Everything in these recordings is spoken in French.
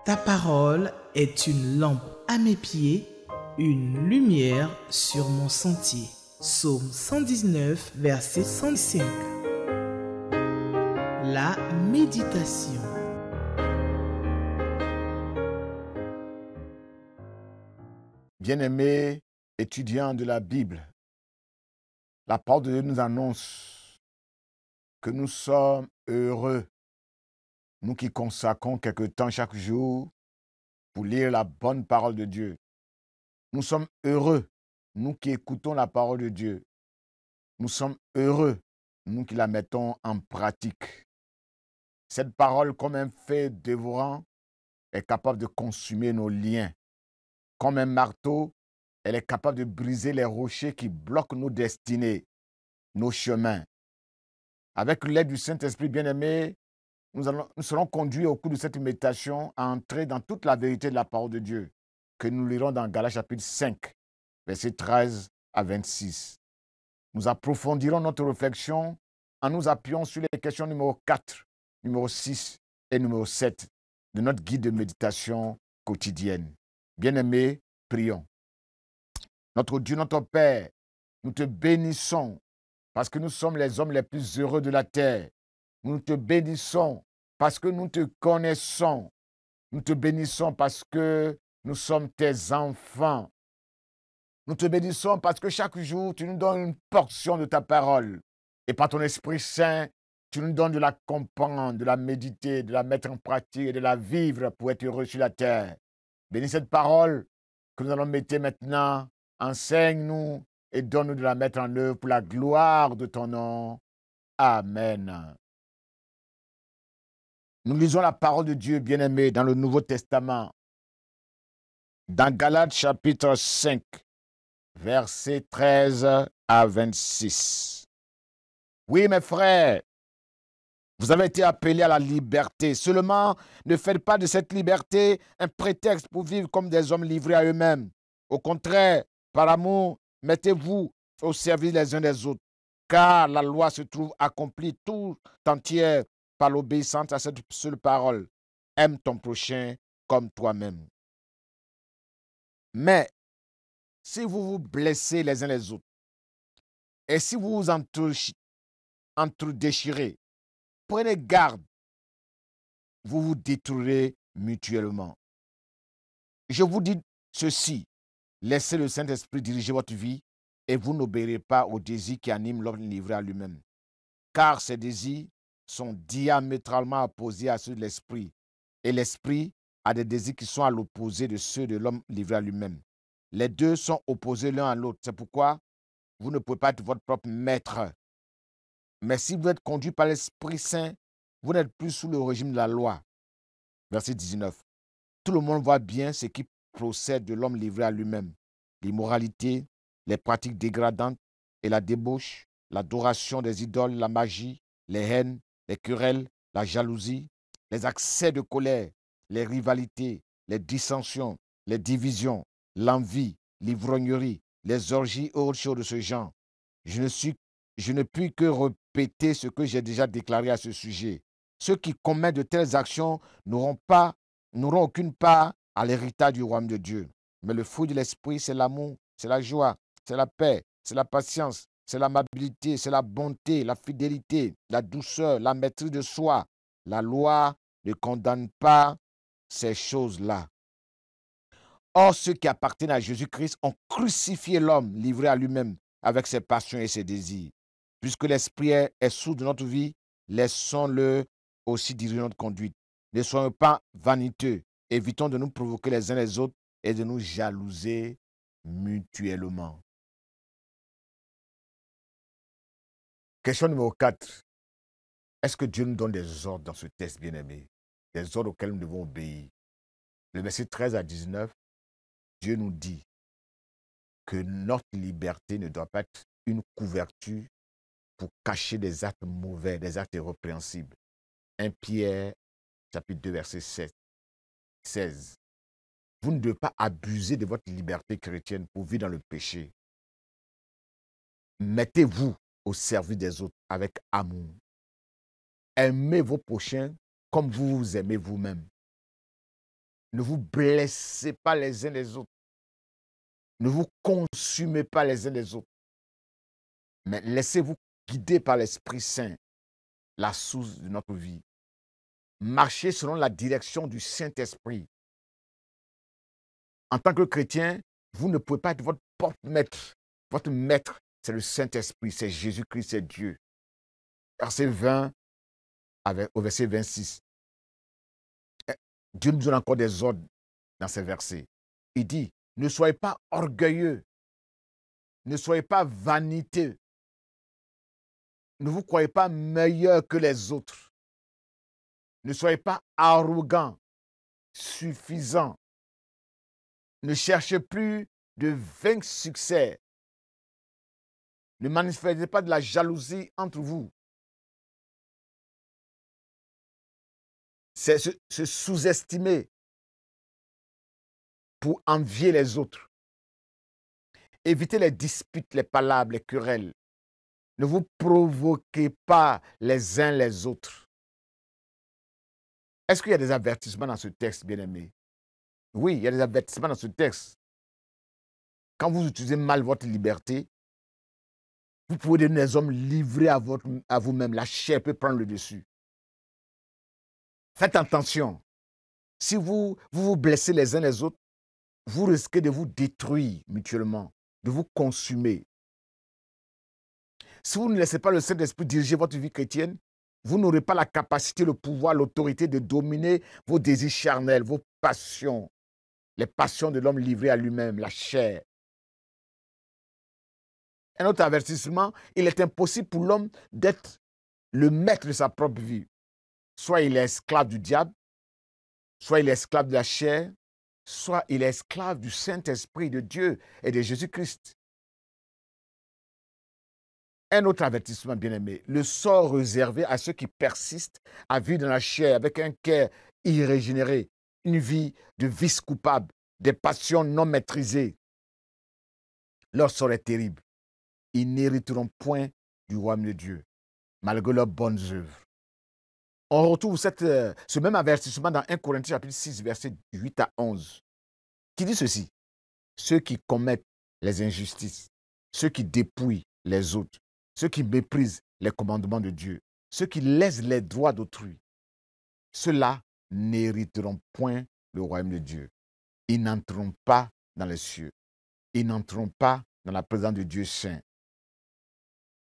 Ta parole est une lampe à mes pieds, une lumière sur mon sentier. Psaume 119, verset 105. La méditation. Bien-aimés étudiants de la Bible, la parole de Dieu nous annonce que nous sommes heureux, nous qui consacrons quelque temps chaque jour pour lire la bonne parole de Dieu. Nous sommes heureux, nous qui écoutons la parole de Dieu. Nous sommes heureux, nous qui la mettons en pratique. Cette parole, comme un fait dévorant, est capable de consumer nos liens. Comme un marteau, elle est capable de briser les rochers qui bloquent nos destinées, nos chemins. Avec l'aide du Saint-Esprit bien-aimé, nous serons conduits au cours de cette méditation à entrer dans toute la vérité de la parole de Dieu, que nous lirons dans Galates chapitre 5, versets 13 à 26. Nous approfondirons notre réflexion en nous appuyant sur les questions numéro 4, numéro 6 et numéro 7 de notre guide de méditation quotidienne. Bien-aimés, prions. Notre Dieu, notre Père, nous te bénissons parce que nous sommes les hommes les plus heureux de la terre. Nous te bénissons parce que nous te connaissons. Nous te bénissons parce que nous sommes tes enfants. Nous te bénissons parce que chaque jour, tu nous donnes une portion de ta parole. Et par ton Esprit Saint, tu nous donnes de la comprendre, de la méditer, de la mettre en pratique et de la vivre pour être heureux sur la terre. Bénis cette parole que nous allons mettre maintenant. Enseigne-nous et donne-nous de la mettre en œuvre pour la gloire de ton nom. Amen. Nous lisons la parole de Dieu, bien-aimé, dans le Nouveau Testament. Dans Galates chapitre 5, versets 13 à 26. Oui, mes frères, vous avez été appelés à la liberté. Seulement, ne faites pas de cette liberté un prétexte pour vivre comme des hommes livrés à eux-mêmes. Au contraire, par amour, mettez-vous au service les uns des autres, car la loi se trouve accomplie tout entière par l'obéissance à cette seule parole. Aime ton prochain comme toi-même. Mais, si vous vous blessez les uns les autres, et si vous vous entre-déchirez, prenez garde, vous vous détruirez mutuellement. Je vous dis ceci, laissez le Saint-Esprit diriger votre vie et vous n'obéirez pas aux désirs qui animent l'homme livré à lui-même. Car ces désirs sont diamétralement opposés à ceux de l'Esprit. Et l'Esprit a des désirs qui sont à l'opposé de ceux de l'homme livré à lui-même. Les deux sont opposés l'un à l'autre. C'est pourquoi vous ne pouvez pas être votre propre maître. Mais si vous êtes conduit par l'Esprit Saint, vous n'êtes plus sous le régime de la loi. Verset 19. Tout le monde voit bien ce qui procède de l'homme livré à lui-même. L'immoralité, les pratiques dégradantes et la débauche, l'adoration des idoles, la magie, les haines, les querelles, la jalousie, les accès de colère, les rivalités, les dissensions, les divisions, l'envie, l'ivrognerie, les orgies et autres choses de ce genre. Je ne puis que répéter ce que j'ai déjà déclaré à ce sujet. Ceux qui commettent de telles actions n'auront aucune part à l'héritage du royaume de Dieu. Mais le fruit de l'esprit, c'est l'amour, c'est la joie, c'est la paix, c'est la patience, c'est l'amabilité, c'est la bonté, la fidélité, la douceur, la maîtrise de soi. La loi ne condamne pas ces choses-là. Or, ceux qui appartiennent à Jésus-Christ ont crucifié l'homme livré à lui-même avec ses passions et ses désirs. Puisque l'esprit est sous de notre vie, laissons-le aussi diriger notre conduite. Ne soyons pas vaniteux. Évitons de nous provoquer les uns les autres et de nous jalouser mutuellement. Question numéro 4. Est-ce que Dieu nous donne des ordres dans ce texte, bien-aimé? Des ordres auxquels nous devons obéir. Le verset 13 à 19, Dieu nous dit que notre liberté ne doit pas être une couverture pour cacher des actes mauvais, des actes répréhensibles. 1 Pierre, chapitre 2, verset 16. Vous ne devez pas abuser de votre liberté chrétienne pour vivre dans le péché. Mettez-vous au service des autres avec amour. Aimez vos prochains comme vous vous aimez vous-même. Ne vous blessez pas les uns les autres. Ne vous consumez pas les uns les autres. Mais laissez-vous guider par l'Esprit Saint, la source de notre vie. Marchez selon la direction du Saint-Esprit. En tant que chrétien, vous ne pouvez pas être votre propre maître. Votre maître, c'est le Saint-Esprit, c'est Jésus-Christ, c'est Dieu. Verset 20 au verset 26. Dieu nous donne encore des ordres dans ces versets. Il dit, ne soyez pas orgueilleux, ne soyez pas vaniteux, ne vous croyez pas meilleur que les autres, ne soyez pas arrogant, suffisant, ne cherchez plus de vains succès, ne manifestez pas de la jalousie entre vous. C'est se sous-estimer pour envier les autres. Évitez les disputes, les palabres, les querelles. Ne vous provoquez pas les uns les autres. Est-ce qu'il y a des avertissements dans ce texte, bien-aimé? Oui, il y a des avertissements dans ce texte. Quand vous utilisez mal votre liberté, vous pouvez devenir des hommes livrés à vous-même. La chair peut prendre le dessus. Faites attention. Si vous blessez les uns les autres, vous risquez de vous détruire mutuellement, de vous consumer. Si vous ne laissez pas le Saint-Esprit diriger votre vie chrétienne, vous n'aurez pas la capacité, le pouvoir, l'autorité de dominer vos désirs charnels, vos passions, les passions de l'homme livré à lui-même, la chair. Un autre avertissement, il est impossible pour l'homme d'être le maître de sa propre vie. Soit il est esclave du diable, soit il est esclave de la chair, soit il est esclave du Saint-Esprit de Dieu et de Jésus-Christ. Un autre avertissement, bien-aimé, le sort réservé à ceux qui persistent à vivre dans la chair avec un cœur irrégénéré, une vie de vice coupable, des passions non maîtrisées. Leur sort est terrible. Ils n'hériteront point du royaume de Dieu, malgré leurs bonnes œuvres. On retrouve ce même avertissement dans 1 Corinthiens chapitre 6, versets 8 à 11, qui dit ceci. Ceux qui commettent les injustices, ceux qui dépouillent les autres, ceux qui méprisent les commandements de Dieu, ceux qui lèsent les droits d'autrui, ceux-là n'hériteront point le royaume de Dieu. Ils n'entreront pas dans les cieux. Ils n'entreront pas dans la présence de Dieu saint.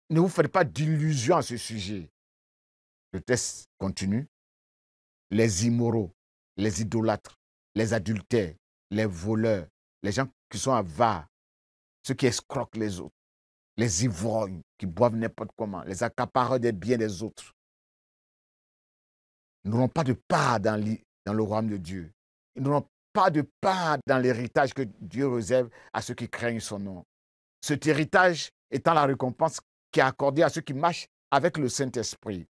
Ne vous faites pas d'illusions à ce sujet. Le texte continue. Les immoraux, les idolâtres, les adultères, les voleurs, les gens qui sont avares, ceux qui escroquent les autres, les ivrognes qui boivent n'importe comment, les accapareurs des biens des autres, n'auront pas de part dans le royaume de Dieu. Ils n'auront pas de part dans l'héritage que Dieu réserve à ceux qui craignent son nom. Cet héritage étant la récompense qui est accordée à ceux qui marchent avec le Saint-Esprit.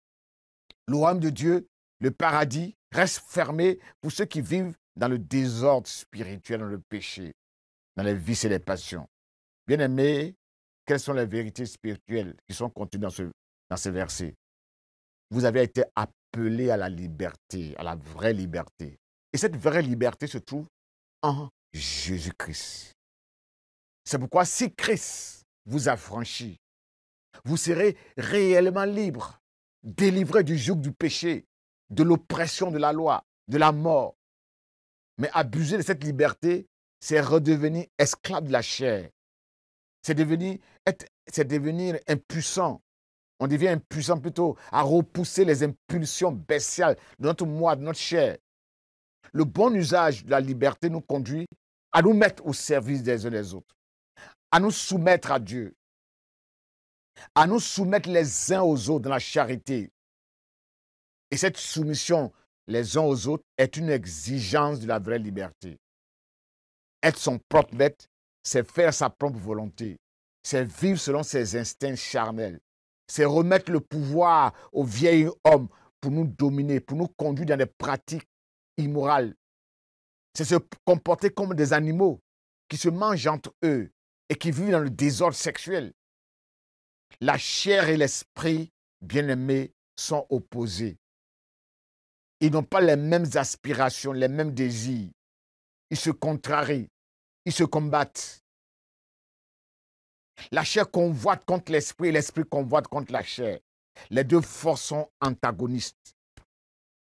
Le royaume de Dieu, le paradis, reste fermé pour ceux qui vivent dans le désordre spirituel, dans le péché, dans les vices et les passions. Bien-aimés, quelles sont les vérités spirituelles qui sont contenues dans ce verset? Vous avez été appelés à la liberté, à la vraie liberté. Et cette vraie liberté se trouve en Jésus-Christ. C'est pourquoi si Christ vous a franchi, vous serez réellement libre, délivré du joug du péché, de l'oppression de la loi, de la mort. Mais abuser de cette liberté, c'est redevenir esclave de la chair. C'est devenir impuissant. On devient impuissant plutôt à repousser les impulsions bestiales de notre moi, de notre chair. Le bon usage de la liberté nous conduit à nous mettre au service des uns des autres, à nous soumettre à Dieu, à nous soumettre les uns aux autres dans la charité. Et cette soumission les uns aux autres est une exigence de la vraie liberté. Être son propre maître, c'est faire sa propre volonté, c'est vivre selon ses instincts charnels, c'est remettre le pouvoir au vieil homme pour nous dominer, pour nous conduire dans des pratiques immorales. C'est se comporter comme des animaux qui se mangent entre eux et qui vivent dans le désordre sexuel. La chair et l'esprit, bien-aimés, sont opposés. Ils n'ont pas les mêmes aspirations, les mêmes désirs. ils se contrarient, ils se combattent. La chair convoite contre l'esprit et l'esprit convoite contre la chair. Les deux forces sont antagonistes,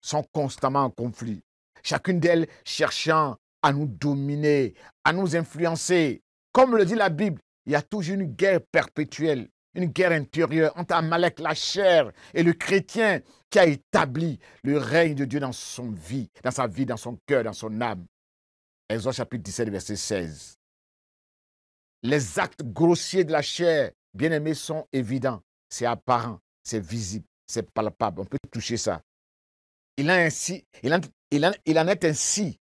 sont constamment en conflit. Chacune d'elles cherchant à nous dominer, à nous influencer. Comme le dit la Bible, il y a toujours une guerre perpétuelle, une guerre intérieure entre Amalek, la chair, et le chrétien qui a établi le règne de Dieu dans son vie, dans sa vie, dans son cœur, dans son âme. Exode chapitre 17, verset 16. Les actes grossiers de la chair, bien-aimés, sont évidents. C'est apparent, c'est visible, c'est palpable. On peut toucher ça. Il en est ainsi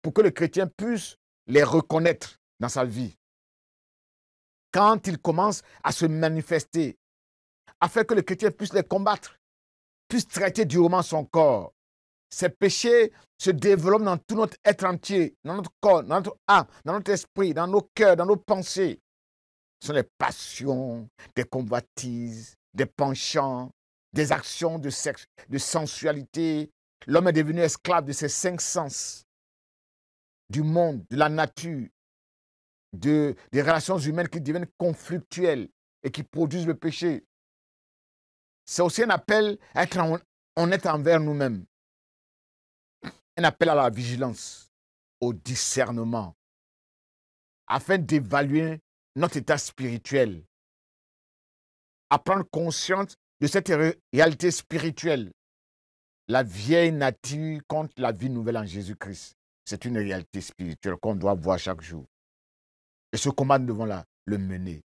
pour que le chrétien puisse les reconnaître dans sa vie. Quand il commence à se manifester, afin que le chrétien puisse les combattre, puisse traiter durement son corps. Ces péchés se développent dans tout notre être entier, dans notre corps, dans notre âme, dans notre esprit, dans nos cœurs, dans nos pensées. Ce sont les passions, des convoitises, des penchants, des actions de sexe, de sensualité. L'homme est devenu esclave de ses 5 sens, du monde, de la nature, des relations humaines qui deviennent conflictuelles et qui produisent le péché. C'est aussi un appel à être honnête envers nous-mêmes. Un appel à la vigilance, au discernement, afin d'évaluer notre état spirituel, à prendre conscience de cette réalité spirituelle. La vieille nature contre la vie nouvelle en Jésus-Christ. C'est une réalité spirituelle qu'on doit voir chaque jour. Et ce combat, nous devons le mener.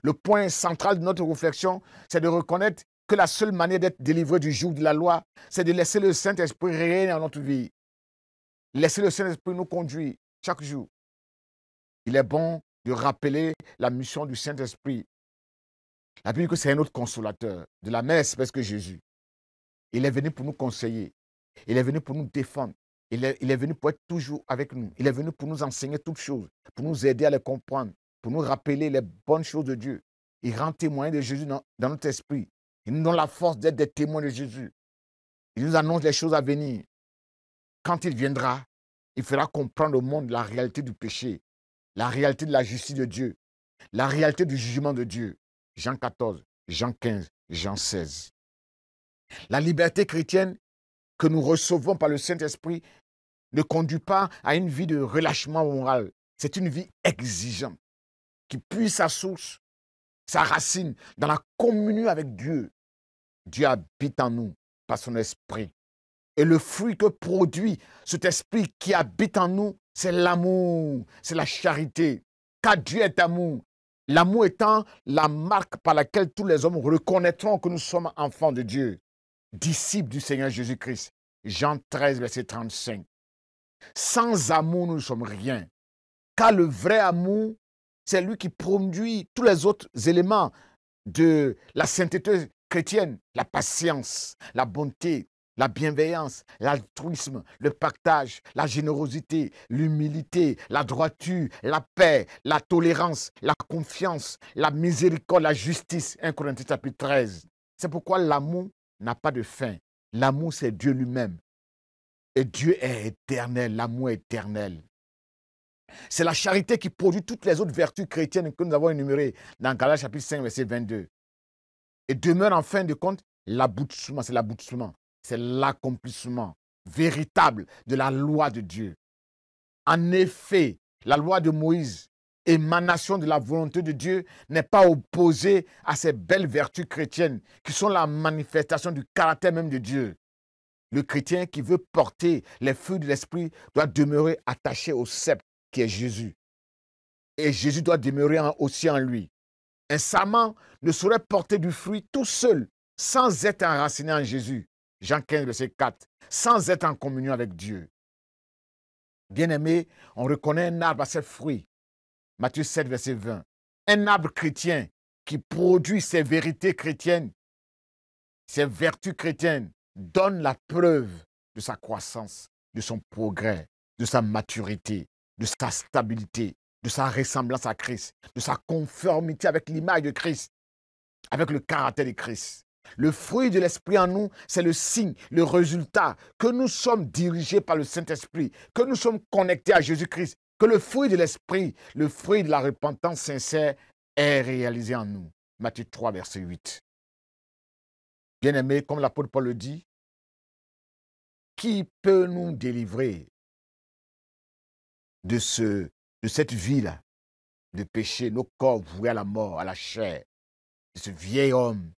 Le point central de notre réflexion, c'est de reconnaître que la seule manière d'être délivré du joug de la loi, c'est de laisser le Saint-Esprit régner dans notre vie. Laisser le Saint-Esprit nous conduire chaque jour. Il est bon de rappeler la mission du Saint-Esprit. La Bible dit que c'est un autre consolateur, de la même espèce que Jésus. Il est venu pour nous conseiller. Il est venu pour nous défendre. Il est venu pour être toujours avec nous. Il est venu pour nous enseigner toutes choses, pour nous aider à les comprendre, pour nous rappeler les bonnes choses de Dieu. Il rend témoin de Jésus dans notre esprit. Il nous donne la force d'être des témoins de Jésus. Il nous annonce les choses à venir. Quand il viendra, il fera comprendre au monde la réalité du péché, la réalité de la justice de Dieu, la réalité du jugement de Dieu. Jean 14, Jean 15, Jean 16. La liberté chrétienne que nous recevons par le Saint-Esprit ne conduit pas à une vie de relâchement moral. C'est une vie exigeante qui puise sa source, sa racine dans la communion avec Dieu. Dieu habite en nous par son esprit. Et le fruit que produit cet esprit qui habite en nous, c'est l'amour, c'est la charité. Car Dieu est amour. L'amour étant la marque par laquelle tous les hommes reconnaîtront que nous sommes enfants de Dieu, disciples du Seigneur Jésus-Christ. Jean 13, verset 35. Sans amour, nous ne sommes rien. Car le vrai amour, c'est lui qui produit tous les autres éléments de la sainteté chrétienne, la patience, la bonté, la bienveillance, l'altruisme, le partage, la générosité, l'humilité, la droiture, la paix, la tolérance, la confiance, la miséricorde, la justice. 1 Corinthiens chapitre 13. C'est pourquoi l'amour n'a pas de fin. L'amour, c'est Dieu lui-même. Et Dieu est éternel, l'amour est éternel. C'est la charité qui produit toutes les autres vertus chrétiennes que nous avons énumérées dans Galates chapitre 5, verset 22. Et demeure en fin de compte l'aboutissement, c'est l'accomplissement véritable de la loi de Dieu. En effet, la loi de Moïse, émanation de la volonté de Dieu, n'est pas opposée à ces belles vertus chrétiennes qui sont la manifestation du caractère même de Dieu. Le chrétien qui veut porter les fruits de l'esprit doit demeurer attaché au sceptre qui est Jésus. Et Jésus doit demeurer aussi en lui. Un sarment ne saurait porter du fruit tout seul, sans être enraciné en Jésus. Jean 15, verset 4. Sans être en communion avec Dieu. Bien-aimé, on reconnaît un arbre à ses fruits. Matthieu 7, verset 20. Un arbre chrétien qui produit ses vérités chrétiennes, ses vertus chrétiennes, donne la preuve de sa croissance, de son progrès, de sa maturité, de sa stabilité, de sa ressemblance à Christ, de sa conformité avec l'image de Christ, avec le caractère de Christ. Le fruit de l'Esprit en nous, c'est le signe, le résultat que nous sommes dirigés par le Saint-Esprit, que nous sommes connectés à Jésus-Christ, que le fruit de l'Esprit, le fruit de la repentance sincère est réalisé en nous. Matthieu 3, verset 8. Bien-aimés, comme l'apôtre Paul le dit, qui peut nous délivrer de cette vie-là, de péché, nos corps voués à la mort, à la chair, de ce vieil homme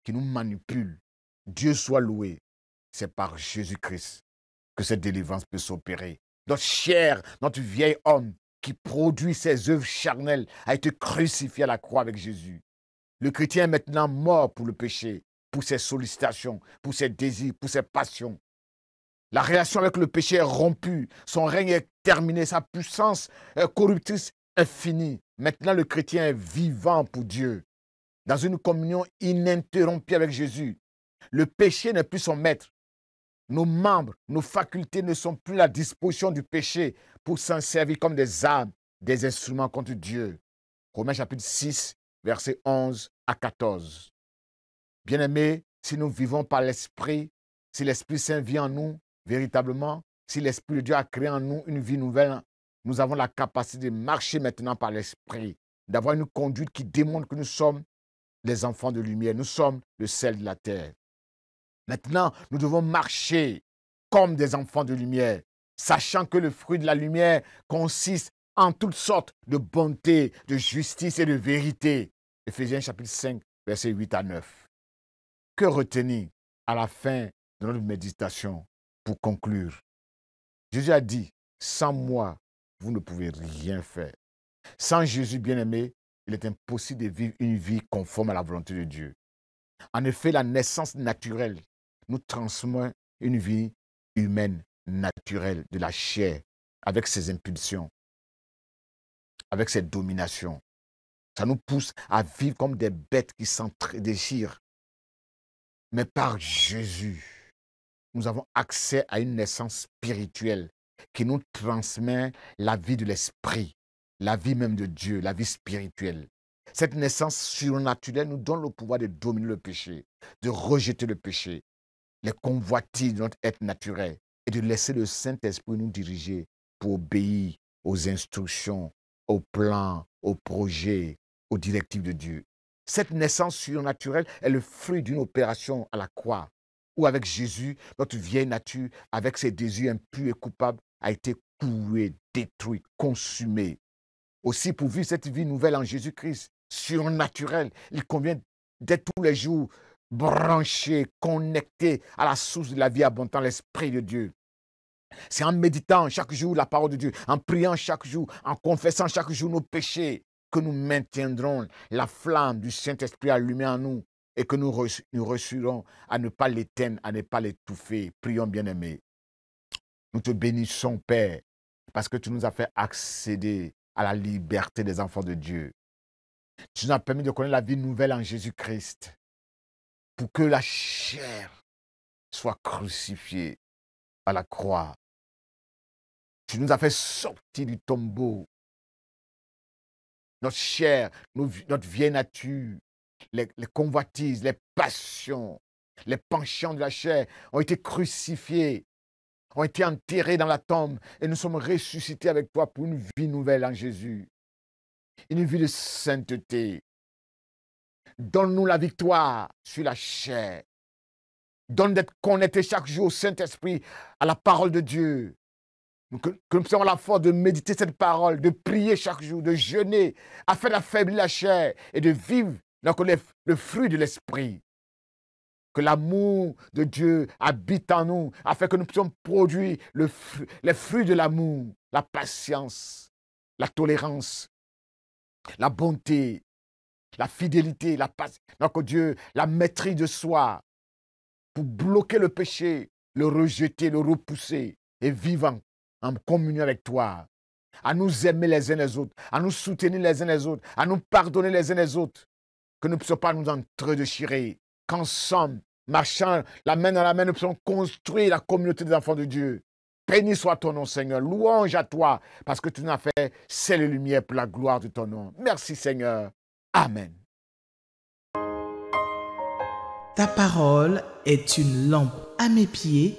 qui nous manipule? Dieu soit loué. C'est par Jésus-Christ que cette délivrance peut s'opérer. Notre chair, notre vieil homme qui produit ses œuvres charnelles a été crucifié à la croix avec Jésus. Le chrétien est maintenant mort pour le péché, pour ses sollicitations, pour ses désirs, pour ses passions. La relation avec le péché est rompue, son règne est terminé, sa puissance corruptrice est finie. Maintenant, le chrétien est vivant pour Dieu, dans une communion ininterrompue avec Jésus. Le péché n'est plus son maître. Nos membres, nos facultés ne sont plus à la disposition du péché pour s'en servir comme des armes, des instruments contre Dieu. Romains chapitre 6, versets 11 à 14. Bien-aimés, si nous vivons par l'Esprit, si l'Esprit Saint vit en nous, véritablement, si l'Esprit de Dieu a créé en nous une vie nouvelle, nous avons la capacité de marcher maintenant par l'Esprit, d'avoir une conduite qui démontre que nous sommes les enfants de lumière, nous sommes le sel de la terre. Maintenant, nous devons marcher comme des enfants de lumière, sachant que le fruit de la lumière consiste en toutes sortes de bonté, de justice et de vérité. Éphésiens chapitre 5, versets 8 à 9. Que retenir à la fin de notre méditation pour conclure? Jésus a dit, sans moi, vous ne pouvez rien faire. Sans Jésus bien-aimé, il est impossible de vivre une vie conforme à la volonté de Dieu. En effet, la naissance naturelle nous transmet une vie humaine naturelle de la chair, avec ses impulsions, avec ses dominations. Ça nous pousse à vivre comme des bêtes qui s'entre-déchirent. Mais par Jésus, nous avons accès à une naissance spirituelle qui nous transmet la vie de l'esprit, la vie même de Dieu, la vie spirituelle. Cette naissance surnaturelle nous donne le pouvoir de dominer le péché, de rejeter le péché, les convoitises de notre être naturel et de laisser le Saint-Esprit nous diriger pour obéir aux instructions, aux plans, aux projets, aux directives de Dieu. Cette naissance surnaturelle est le fruit d'une opération à la croix, où avec Jésus, notre vieille nature, avec ses désirs impurs et coupables, a été clouée, détruite, consumée. Aussi, pour vivre cette vie nouvelle en Jésus-Christ, surnaturelle, il convient d'être tous les jours branché, connecté à la source de la vie abondante, l'Esprit de Dieu. C'est en méditant chaque jour la parole de Dieu, en priant chaque jour, en confessant chaque jour nos péchés, que nous maintiendrons la flamme du Saint-Esprit allumée en nous et que nous réussirons à ne pas l'éteindre, à ne pas l'étouffer. Prions, bien-aimés. Nous te bénissons, Père, parce que tu nous as fait accéder à la liberté des enfants de Dieu. Tu nous as permis de connaître la vie nouvelle en Jésus-Christ, pour que la chair soit crucifiée à la croix. Tu nous as fait sortir du tombeau. Notre chair, notre vieille nature, les convoitises, les passions, les penchants de la chair ont été crucifiés, ont été enterrés dans la tombe et nous sommes ressuscités avec toi pour une vie nouvelle en Jésus. Une vie de sainteté. Donne-nous la victoire sur la chair. Donne d'être connectés chaque jour au Saint-Esprit, à la parole de Dieu. Que nous puissions avoir la force de méditer cette parole, de prier chaque jour, de jeûner, afin d'affaiblir la chair et de vivre le fruit de l'Esprit. Que l'amour de Dieu habite en nous, afin que nous puissions produire les fruits de l'amour, la patience, la tolérance, la bonté, la fidélité, donc Dieu, la maîtrise de soi, pour bloquer le péché, le rejeter, le repousser et vivre en communion avec toi, à nous aimer les uns les autres, à nous soutenir les uns les autres, à nous pardonner les uns les autres, que nous ne puissions pas nous entre-déchirer, qu'ensemble, marchant la main dans la main, nous puissions construire la communauté des enfants de Dieu. Béni soit ton nom, Seigneur. Louange à toi, parce que tu nous as fait ciel et lumière pour la gloire de ton nom. Merci, Seigneur. Amen. Ta parole est une lampe à mes pieds,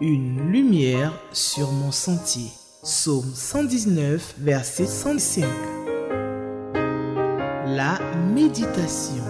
une lumière sur mon sentier. Psaume 119, verset 105. La méditation.